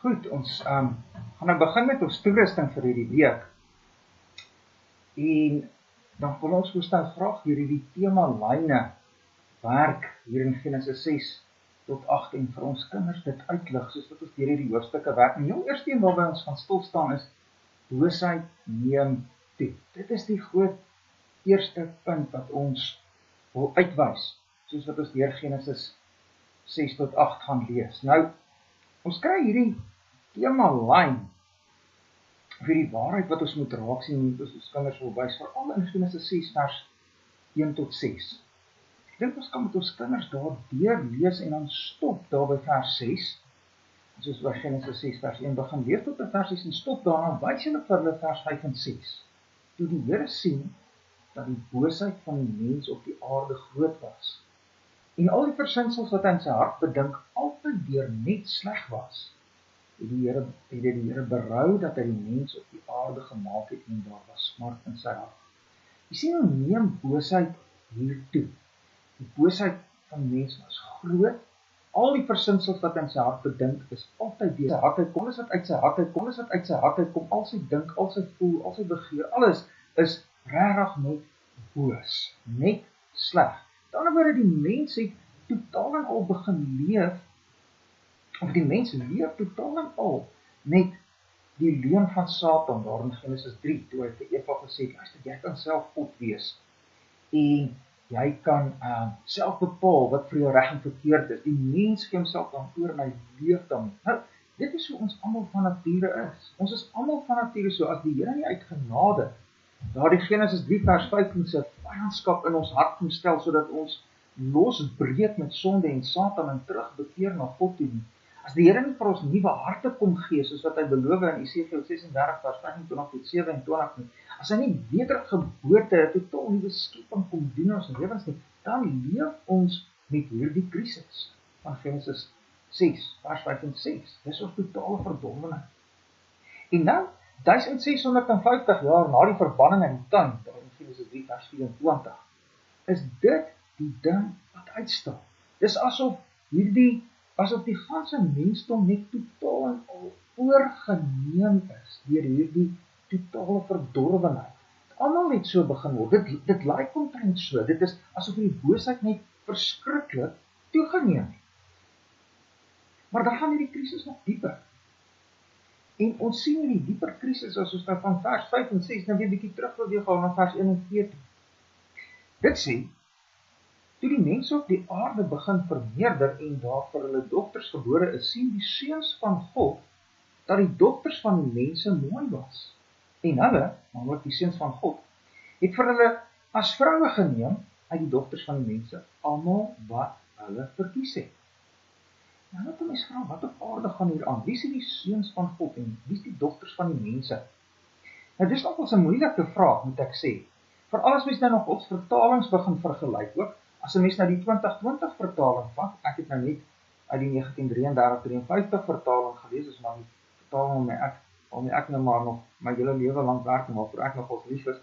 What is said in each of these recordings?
Goed, ons gaan nou begin met ons toerusting vir hierdie week. En dan wil ons nou graag hierdie tema lyne werk hier in Genesis 6 tot 8 en vir ons kinders dit uitlig, soos wat ons deur hierdie hoofstukke werk. En die heel eerste een waarby ons gaan stilstaan is, boosheid neem toe. Dit is die groot eerste punt wat ons wil uitwys, soos wat ons deur Genesis 6 tot 8 gaan lees. Nou, ons kry hierdie tema lyn, of hierdie waarheid wat ons moet raak sien, wat ons kinders wil wys, veral in Genesis 6 vers 1 tot 6. Ek dink ons kan met ons kinders daar deur lees en dan stop daar by vers 6, soos by Genesis 6 vers 1 begin lees tot by vers 6 en stop daar, en dan wys hulle vir hulle vers 5 en 6. Toe die Here sien dat die boosheid van die mens op die aarde groot was, en al die versinsels wat hy in sy hart bedink altyd deur net sleg was, het die Here berou dat hy die mens op die aarde gemaak het en daar was smart in sy hart. Jy sien hoe neem boosheid hier toe. Die boosheid van die mens was groot, al die versinsels wat hy in sy hart bedink is altyd deur sy hart uitkom, alles wat uit sy hart uitkom, alles wat uit sy hart uitkom, al sy dink, al sy voel, al sy begeer, alles is regtig net boos, net sleg. Met ander woorde, die mens het totaal en al begin leef, of die mens leef totaal en al met die leuen van Satan, daar in Genesis 3, toe hy vir Eva gesê het, luister, jy kan self God wees, en jy kan self bepaal wat vir jou reg en verkeerd is. Die mens gee homself dan oor en hy leef daarmee. Nou, dit is hoe ons almal van nature is. Ons is almal van nature so, as die Here nie uit genade, daar die Genesis 3 vers 5 met sy vyandskap in ons hart kom stel, sodat ons losbreek met sonde en Satan en terugbekeer na God toe. As die Here nie vir ons nuwe harte kom gee, soos wat hy beloof in Esegiel 36 vers 25 tot 27 nie, as hy nie wedergeboorte, 'n totaal nuwe skeping kom doen in ons lewens nie, dan leef ons met hierdie krisis van Genesis 6 vers 5 en 6. Dis ons totale verdommenis. En nou 1650 jaar na die verbanning in die tuin, daar in Genesis 3 vers 24, is dit die ding wat uitstaan. Dis asof die ganse mensdom net totaal en al oorgeneem is deur hierdie totale verdorwenheid. Almal het so begin word. Dit lyk omtrent so. Dit is asof die boosheid net verskriklik toegeneem het. Maar dan gaan hierdie krisis nog dieper. En ons sien hierdie dieper krisis as ons nou van vers 5 en 6 nou weer 'n bietjie terugbeweeg na vers 1 en 2 toe. Dit sê, toe die mense op die aarde begin vermeerder en daar vir hulle dogters gebore is, sien die seuns van God dat die dogters van die mense mooi was. En hulle, naamlik die seuns van God, het vir hulle as vroue geneem uit die dogters van die mense, almal wat hulle verkies het. Nou moet 'n mens vra, wat op aarde gaan hier aan? Wie is die seuns van God en wie is die dogters van die mense? Nou dis nogals 'n moeilike vraag, moet ek sê. Veral as mens nou nog ons vertalings begin vergelyk ook, as 'n mens nou die 2020 vertaling vat, ek het nou net uit die 1933-53 vertaling gelees, is maar die vertaling waarmee ek nou maar nog my hele lewe lank werk, en waarvoor ek nogals lief is.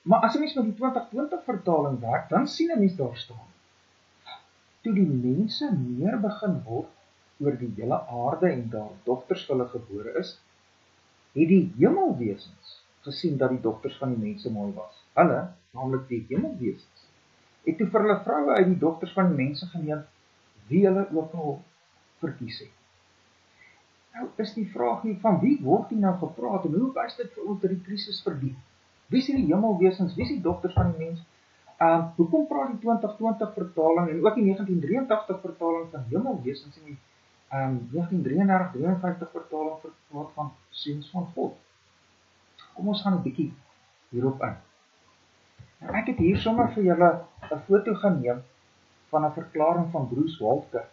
Maar as 'n mens met die 2020 vertaling werk, dan sien 'n mens daar staan, toe die mense meer begin word oor die hele aarde en daar dogters vir hulle gebore is, het die hemelwesens gesien dat die dogters van die mense mooi was. Hulle, naamlik die hemelwesens, het toe vir hulle vroue uit die dogters van die mense geneem, wie hulle ook al verkies het. Nou is die vraag nie, van wie word hier nou gepraat, en hoe wys dit vir ons dat die krisis verdiep? Wie is die hemelwesens, wie is die dogters van die mens? Hoekom praat die 2020 vertaling, en ook die 1983 vertaling van hemelwesens, en die 1933-53 vertaling praat van seuns van God? Kom ons gaan 'n bietjie hierop in. En ek het hier sommer vir julle 'n foto geneem van 'n verklaring van Bruce Waltke.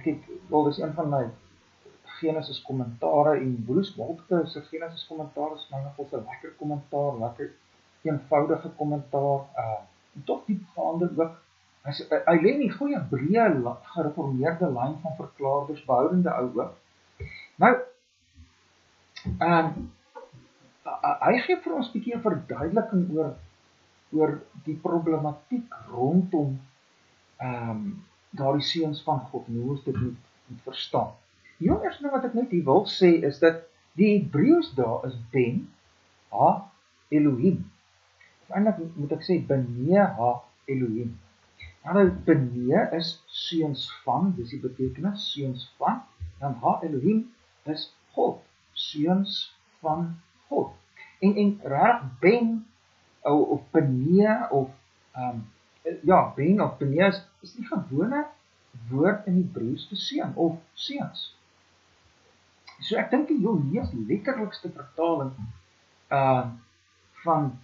Dis een van my Genesis kommentare, en Bruce Waltke se Genesis kommentaar is my nogals 'n lekker kommentaar, lekker eenvoudige kommentaar, en tog diepgaande ook. Hy lê in die goeie breë gereformeerde lyn van verklaarders, behoudende ou ook. Nou, hy gee vir ons 'n bietjie 'n verduideliking oor die problematiek rondom daardie seuns van God, en hoe ons dit moet verstaan. die eerste ding wat ek net hier wil sê, is dat die Hebreëus daar is Ben, Ha, Elohim. Of eintlik moet ek sê, Bene, Ha, Elohim. Nou, Bene is seuns van, dis die betekenis, seuns van, dan Ha, Elohim is God, seuns van God. En reg Ben, of Bene, of, Ben of Bene is die gewone woord in Hebreëus vir seun, of seuns. So ek dink die heel letterlikste vertaling van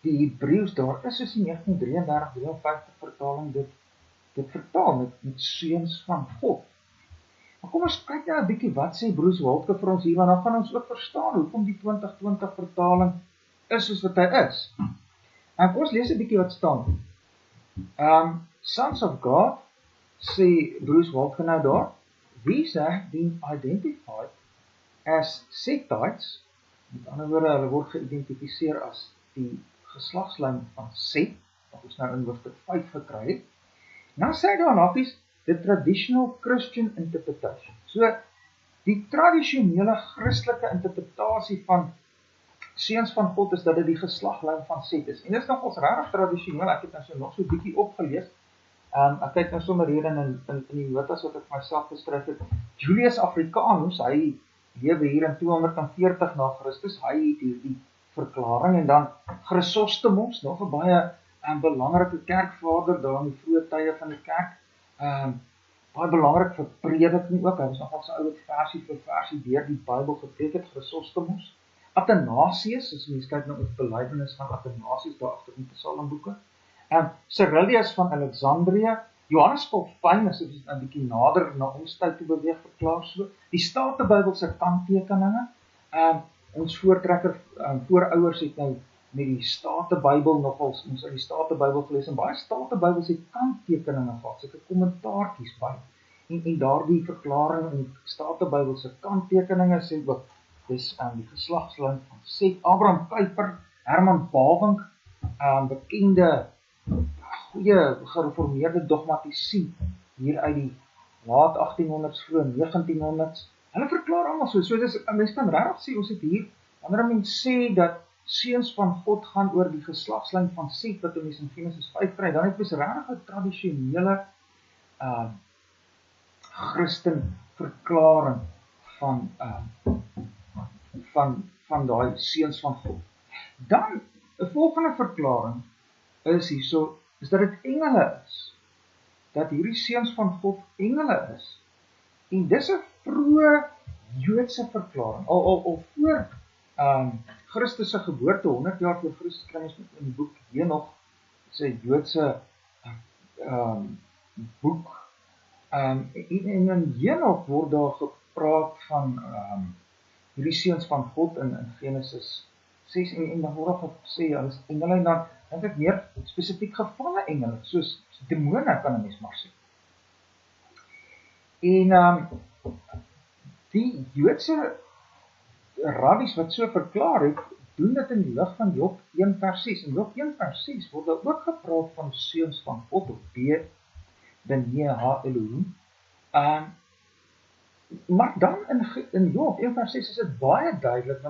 die Hebreëus daar is soos die 1933-53 vertaling dit vertaal met seuns van God. Maar kom ons kyk nou 'n bietjie wat sê Bruce Waltke vir ons hier, want dan gaan ons ook verstaan hoekom die 2020 vertaling is soos wat hy is. En ons lees 'n bietjie wat staan. Sons of God, sê Bruce Waltke nou daar, these have been identified as Setites, met ander woorde, hulle word geïdentifiseer as die geslagslyn van Set, wat ons nou in hoofstuk 5 gekry het. Nou sê hy daar nakies, the traditional Christian interpretation. So, die tradisionele Christelike interpretasie van seuns van God is dat dit die geslaglyn van Set is. En dit is nogals regtig tradisioneel, ek het nou so nog so bietjie opgelees. Ek kyk nou sommer hier in die notas wat ek myself geskryf het. Julius Africanus, hy lewe hier in 240 na Christus, hy het hierdie verklaring, en dan Chrysostomos, nog 'n baie belangrike kerkvader daar in die vroeë tye van die kerk, baie belangrik vir prediking ook, hy was nogal so ou wat versie vir versie deur die Bybel gepreek het, Chrysostomos. Athanasius, as mens kyk na ons belydenis van Athanasius daar agter in die Psalmboeke, Cyrilius van Alexandrië, Johannes Calvinus is 'n bietjie nader na ons tyd toe beweeg verklaar so. Die Statenbybel se kanttekeninge, ons voorouers het nou met die Statenbybel nogals ons uit die Statenbybel gelees, en baie Statenbybels het kanttekeninge gehad, sulke kommentaartjies by. En daardie verklaring in die Statenbybel se kanttekeninge sê ook, dis die geslagslyn van Set. Abraham Kuyper, Herman Bavinck, bekende goeie gereformeerde dogmatisie hier uit die laat 1800s, vroeg 1900s. Hulle verklaar almal so. So dis, mens kan regtig sê, ons het hier, wanneer mens sê dat seuns van God gaan oor die geslagslyn van Set, wat ons in Genesis 5 kry, dan het mens regtig 'n tradisionele Christen verklaring van daai seuns van God. Dan 'n volgende verklaring is hierso, is dat dit engele is. Dat hierdie seuns van God engele is. En dis 'n vroeë Joodse verklaring. Al voor Christus se geboorte, 100 jaar voor Christus, kry ons in die boek Henoch, sy Joodse boek. En in Henoch word daar gepraat van hierdie seuns van God in Genesis 6, en dan word daar gesê, hulle is engele, en dan dink ek meer spesifiek gevalle engele, soos demone kan 'n mens maar sê. En die Joodse rabbies wat so verklaar het, doen dit in die lig van Job 1 vers 6. In Job 1 vers 6 word daar ook gepraat van seuns van God, of Bene, Ha, Elohim. Maar dan in Job 1 vers 6 is dit baie duidelik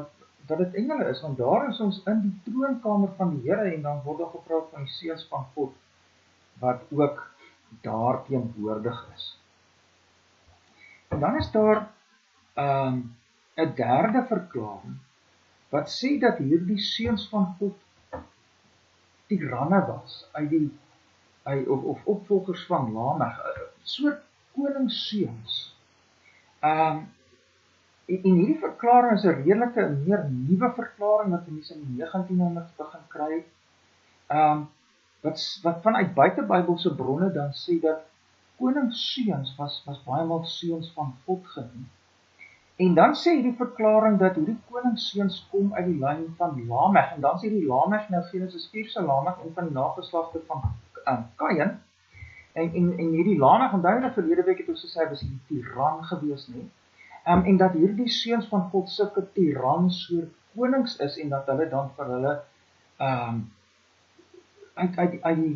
dat dit engele is, want daar is ons in die troonkamer van die Here, en dan word daar gepraat van die seuns van God, wat ook daar teenwoordig is. En dan is daar 'n derde verklaring, wat sê dat hierdie seuns van God tiranne was, of opvolgers van Lamech, 'n soort koningsseuns. En hierdie verklaring is 'n redelike, meer nuwe verklaring wat mense in die 1900s begin kry, wat vanuit buitebybelse bronne dan sê dat koningsseuns was baie maal seuns van God genoem. En dan sê hierdie verklaring dat hierdie koningsseuns kom uit die lyn van Lamech, en dan sê die Lamech nou Genesis 4 se Lamech, een van die nageslagte van Kain, en hierdie Lamech, en duidelik verlede week het ons gesê, hy was die tiran gewees, nie? En dat hierdie seuns van God sulke tiran soort konings is, en dat hulle dan vir hulle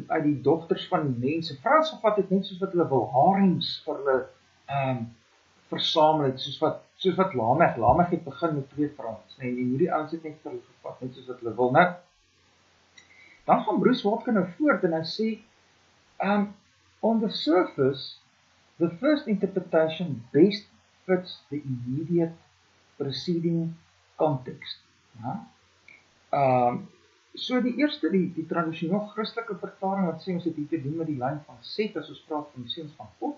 uit die dogters van die mense, Frans gevat het net soos wat hulle wil, harems vir versamel het, soos wat Lamech het begin met 2 vrouens, en hierdie ouens het net vir hulle gevat, net soos wat hulle wil. Nou, dan gaan Bruce Waltke nou voort, en hy sê, on the surface, the first interpretation best fits the immediate preceding context. Ja? So die eerste, die tradisioneel Christelike verklaring, wat sê ons het hier te doen met die lyn van Set, as ons praat van die seuns van God.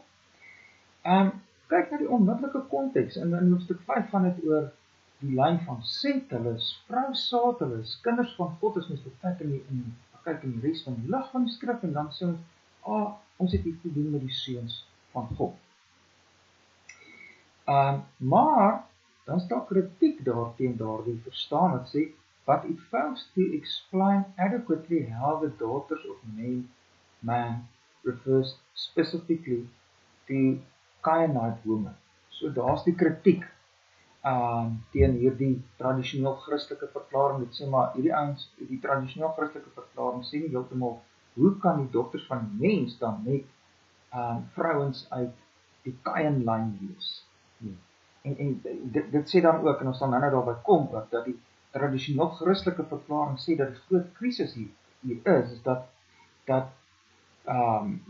Kyk na die onmiddellike konteks, en in hoofstuk 5 gaan dit oor die lyn van Set, hulle is vrousaad, hulle is kinders van God, as ons kyk in die res van die lig van die skrif, en dan sê ons, ons het hier te doen met die seuns van God. Maar, dan is daar kritiek daarteen daardie verstaan, wat sê, but it fails to explain adequately how the daughters of man refers specifically to Canaanite women. So daar's die kritiek teen hierdie tradisioneel Christelike verklaring. Dit sê maar, hierdie ouens, die tradisioneel Christelike verklaring sê nie heeltemal, hoe kan die dogters van die mens dan net vrouens uit die Kain-lyn wees? En dit sê dan ook, en ons sal nou daarby kom, dat die tradisioneel Christelike verklaring sê dat die groot krisis hier is dat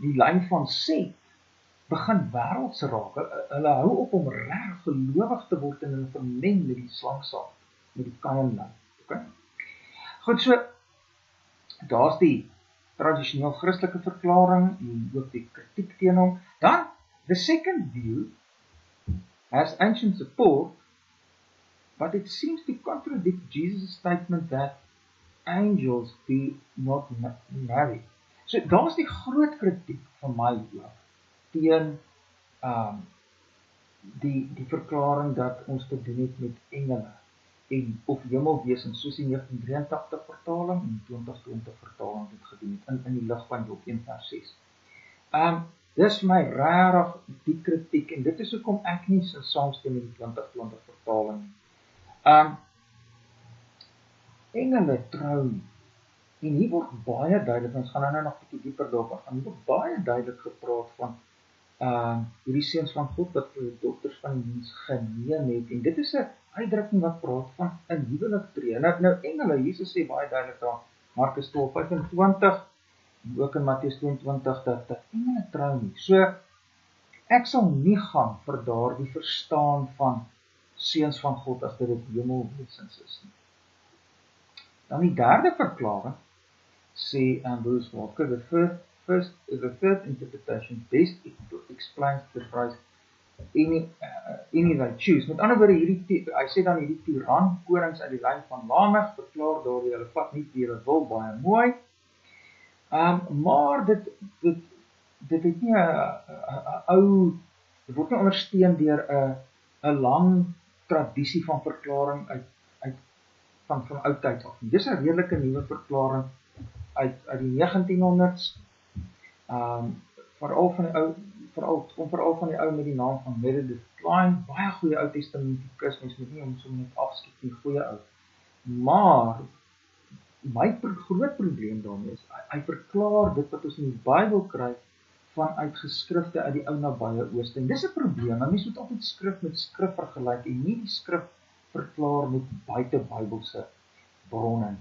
die lyn van Set begin wêrelds raak. Hulle hou op om reg gelowig te word en hulle vermeng met die slangsaad, met die Kain-lyn. Okay? Goed, so daar's die tradisioneel Christelike verklaring en ook die kritiek teen hom. Dan, the second view has ancient support, but it seems to contradict Jesus' statement that angels do not marry. So daar's die groot kritiek van my oog teen die verklaring dat ons te doen het met engele of hemelwesens, soos die 1983 vertaling en 2020 vertaling het gedoen het in die lig van Job 1 vers 6. Dis my rarig die kritiek, en dit is hoekom ek nie so saamstem met die 2020 vertaling. Engele trou nie. En hier word baie duidelik, ons gaan nou nog 'n bietjie dieper daarop gaan, hier word baie duidelik gepraat van hierdie seuns van God wat vir die dogters van die mens geneem het, en dit is 'n uitdrukking wat praat van 'n huwelik tree. Nou engele, Jesus sê baie duidelik daar, Markus 12:25, en ook in Matteus 22, dat engele trou nie. So, ek sal nie gaan vir daardie verstaan van seuns van God as dit hemelwesens is nie. Dan die derde verklaring sê Bruce Waltke, the third interpretation best explains the phrase any they choose. Met ander woorde, hy sê dan hierdie tiran konings uit die lyn van Lamech verklaar daardie hulle vat nie wie hulle wil, baie mooi. Maar dit het nie 'n ou, dit word nie ondersteun deur 'n lang tradisie van verklaring van oudtyd af. Dis 'n redelike nuwe verklaring uit die 1900s. Veral van die ou met die naam van Meredith Kline, baie goeie Ou Testamentikus, mens moet nie om so net afskiet nie, goeie ou. Maar my groot probleem daarmee is, hy verklaar dit wat ons in die Bybel kry vanuit geskrifte uit die ou nabye Ooste. En dis 'n probleem, mens moet altyd skrif met skrif vergelyk en nie die skrif verklaar met buite Bybelse bronne.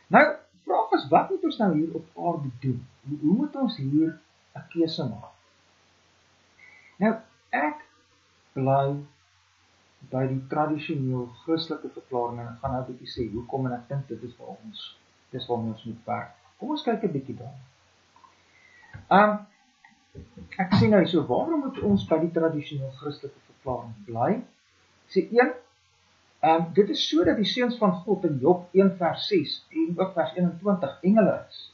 Nou, vraag is, wat moet ons nou hier op aarde doen? Hoe moet ons hier 'n keuse maak? Nou, ek bly by die tradisioneel Christelike verklaring, en ek gaan nou 'n bietjie sê hoekom, en ek dink dit is waar ons moet werk. Kom ons kyk 'n bietjie daar. Ek sê nou so, waarom moet ons by die tradisioneel Christelike verklaring bly? Ek sê 1, dit is so dat die seuns van God in Job 1 vers 6 en ook vers 21 engele is,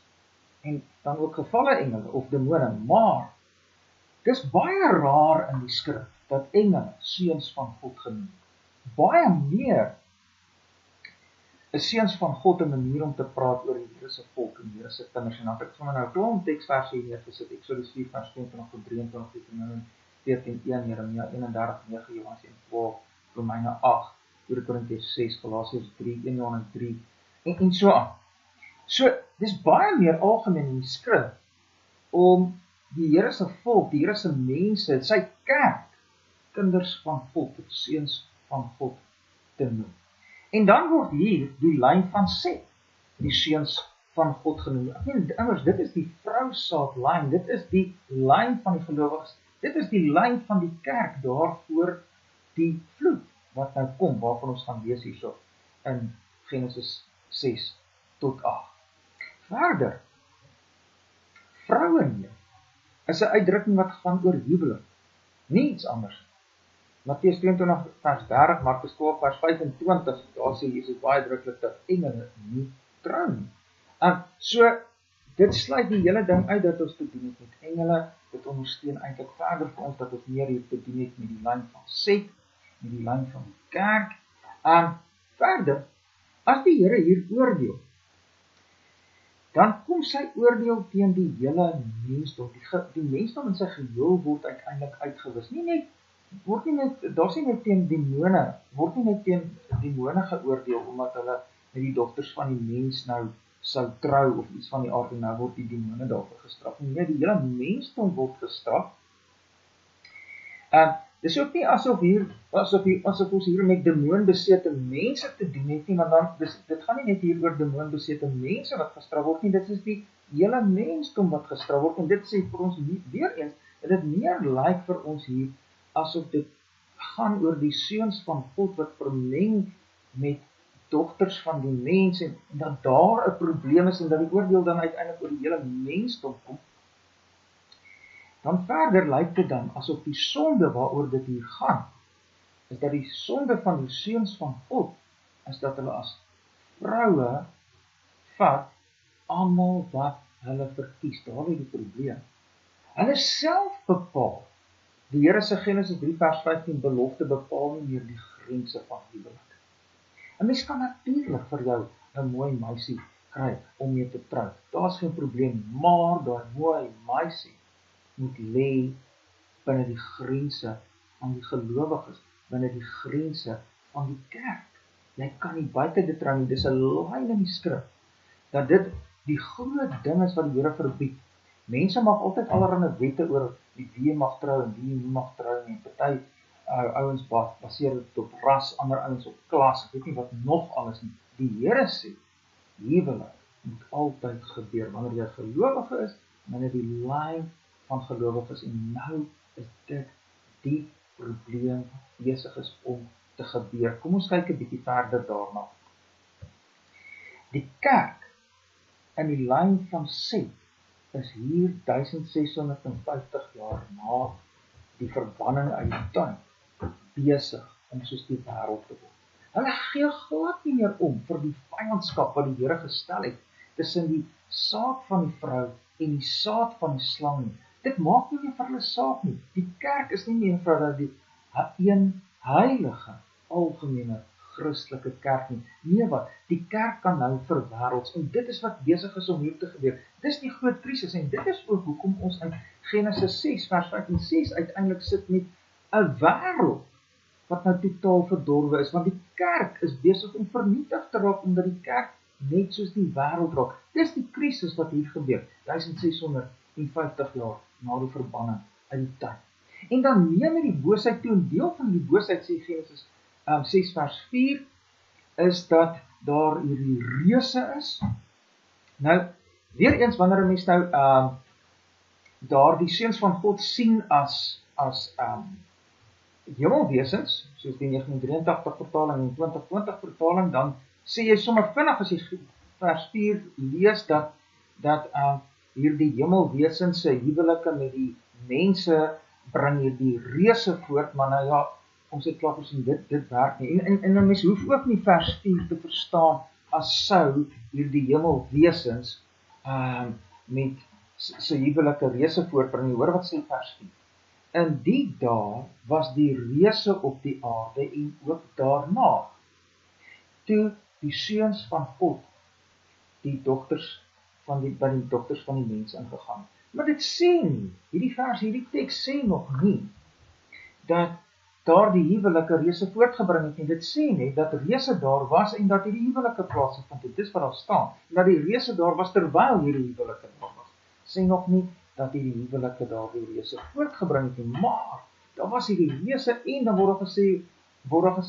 en dan ook gevalle engele of demone, maar dis baie raar in die skrif dat engele seuns van God genoem. Baie meer is seuns van God 'n manier om te praat oor die Here se volk en die Here se kinders. En dan het ek sommer nou 'n klomp teksverse hier neergesit. Exodus 4 vers 22 tot 23, Deuteronomium 14:1, Jeremia 31:9, Johannes 1:12, Romeine 8, 2 Korintiërs 6, Galasiërs 3, 1 Johannes 3 en so aan. So, dis baie meer algemeen in die skrif om die Here se volk, die Here se mense, sy kerk kinders van God, die seuns van God te noem. En dan word hier die lyn van Set, die seuns van God genoem. Immers, dit is die vrousaadlyn, dit is die lyn van die gelowiges, dit is die lyn van die kerk daarvoor die vloed wat nou kom, waarvan ons gaan lees hierso in Genesis 6 tot 8. Verder, vrouwen is 'n uitdrukking wat gaan oor huwelik, nie iets anders. Matteus 22 vers 30, Markus 12 vers 25, daar sê Jesus baie uitdruklik dat engele nie trou nie. So, dit sluit die hele ding uit dat ons te doen het met engele, dit ondersteun eintlik verder vir ons dat ons meer hier te doen het met die lyn van Set, met die lyn van die kerk. Verder, as die Here hier oordeel, dan kom sy oordeel teen die hele mensdom. Die mensdom in sy geheel word uiteindelik uitgewis. Daar's nie net teen demone, word nie net teen demone geoordeel, omdat hulle met die dogters van die mens nou sou trou, of iets van die aard, en nou word die demone daarvoor gestraf. Nee, die hele mensdom word gestraf. Dis ook nie asof ons hier met demoonbesete mense te doen het nie, want dan, dit gaan nie net hier oor demoonbesete mense wat gestraf word nie, dit is die hele mensdom wat gestraf word, en dit sê vir ons nie, weer eens, dat dit meer lyk vir ons hier, asof dit gaan oor die seuns van God wat vermeng met dogters van die mens, en dat daar 'n probleem is, en dat die oordeel dan uiteindelik oor die hele mensdom kom. Dan verder lyk dit dan asof die sonde waaroor dit hier gaan, is dat die sonde van die seuns van God, is dat hulle as vroue vat almal wat hulle verkies. Daar lê die probleem. Hulle self bepaal. Die Here se Genesis 3 vers 15 belofte bepaal nie meer die grense van huwelik. 'n Mens kan natuurlik vir jou 'n mooi meisie kry om mee te trou. Daar's geen probleem, maar daai mooi meisie moet lê binne die grense van die gelowiges, binne die grense van die kerk. Jy kan nie buite dit trou nie, dis 'n lyn in die skrif, dat dit die groot ding is wat die Here verbied. Mense mag altyd allerlei wette oor wie mag trou en wie nie mag trou nie. Party ouens baseer dit op ras, ander ouens op klas, ek weet nie wat nog alles nie. Die Here sê, huwelik moet altyd gebeur, wanneer jy gelowige is, binne die lyn van gelowiges, en nou is dit die probleem besig is om te gebeur. Kom ons kyk 'n bietjie verder daarna. Die kerk in die lyn van Set is hier 1650 jaar na die verbanning uit die tuin besig om soos die wêreld te word. Hulle gee glad nie meer om vir die vyandskap wat die Here gestel het tussen die saad van die vrou en die saad van die slang nie. Dit maak nie meer vir hulle saak nie. Die kerk is nie meer eenvoudig die een heilige, algemene Christelike kerk nie. Nee wat, die kerk kan nou verwêrelds, en dit is wat besig is om hier te gebeur. Dis die groot krisis, en dit is ook hoekom ons in Genesis 6 vers 5 en 6 uiteindelik sit met 'n wêreld wat nou totaal verdorwe is, want die kerk is besig om vernietig te raak, omdat die kerk net soos die wêreld raak. Dis die krisis wat hier gebeur, 1650 jaar na die verbanning uit die tuin. En dan neem hy die boosheid toe, en deel van die boosheid, sê Genesis 6 vers 4, is dat daar hierdie reuse is. Nou, weer eens, wanneer 'n mens nou daar die seuns van God sien as hemelwesens, soos die 1983 vertaling en 2020 vertaling, dan sê jy sommer vinnig as jy vers 4 lees dat hierdie hemelwesens se huwelike met die mense bring hierdie reuse voort, maar nou ja, ons het klaar gesien, dit werk nie. En mens hoef ook nie vers 4 te verstaan as sou hierdie hemelwesens met sy huwelike reuse voortbring. Hoor wat sê vers 4. In die dae was die reuse op die aarde en ook daarna, toe die seuns van God die dogters van die mens ingegaan. Maar dit sê nie, hierdie teks sê nog nie, dat daar die huwelike reuse voortgebring het nie. Dit sê net dat reuse daar was en dat hierdie huwelike plaasgevind het. Dis wat daar staan. En dat die reuse daar was terwyl hierdie huwelike daar was. Sê nog nie dat hierdie huwelike daar die reuse voortgebring het nie, maar daar was hierdie reëse en dan word daar gesê,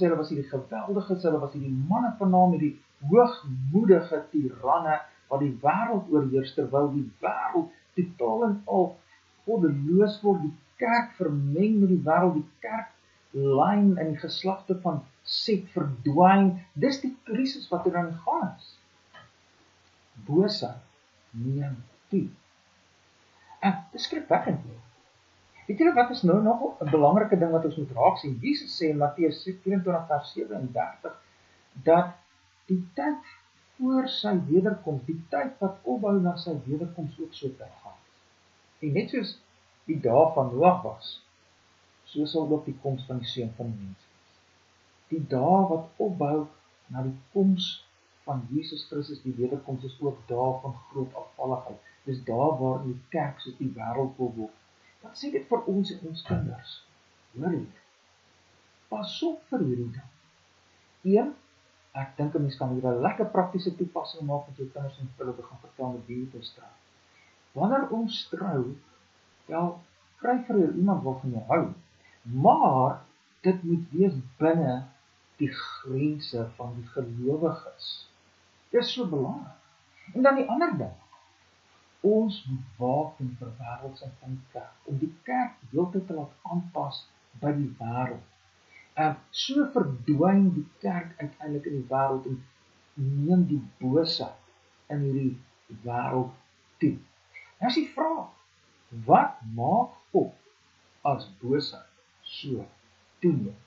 hulle was hierdie geweldiges, hulle was hierdie manne van naam, hierdie hoogmoedige tiranne, wat die wêreld oorheers, terwyl die wêreld totaal en al goddeloos word, die kerk vermeng met die wêreld, die kerklyn in die geslagte van Set verdwyn. Dis die krisis wat er dan gaan is. Boosheid neem toe. En dis skrikwekkend. Weet julle wat is nou nog 'n belangrike ding wat ons moet raak sien? Jesus sê in Matteus 24 vers 37 dat die tyd voor sy wederkoms, die tyd wat opbou na sy wederkoms ook so tyd gaan. En net soos die dae van Noag was, so sal ook die koms van die Seun van die Mens wees. Die dae wat opbou na die koms van Jesus Christus, die wederkoms, is ook dae van groot afvalligheid. Dis dae waarin die kerk soos die wêreld wil word. Wat sê dit vir ons en ons kinders? Hoor jy? Pas op vir hierdie ding. Een, ek dink 'n mens kan hier 'n lekker praktiese toepassing maak met jou kinders en hulle begin vertel met wie jy trou. Wanneer ons trou, wel, kry vir jou iemand waarvan jy hou, maar dit moet wees binne die grense van die gelowiges. Dit is so belangrik. En dan die ander ding, ons moet waak en verwêreldsing van die kerk, om die kerk heeltyd te laat aanpas by die wêreld. So verdwyn die kerk uiteindelik in die wêreld en neem die boosheid in hierdie wêreld toe. Nou is die vraag, wat maak God as boosheid so toeneem?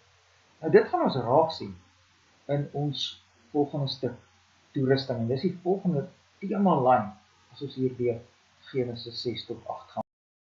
Nou dit gaan ons raak sien in ons volgende stuk toerusting. En dis die volgende temalyn as ons hier deur Genesis 6 tot 8 gaan.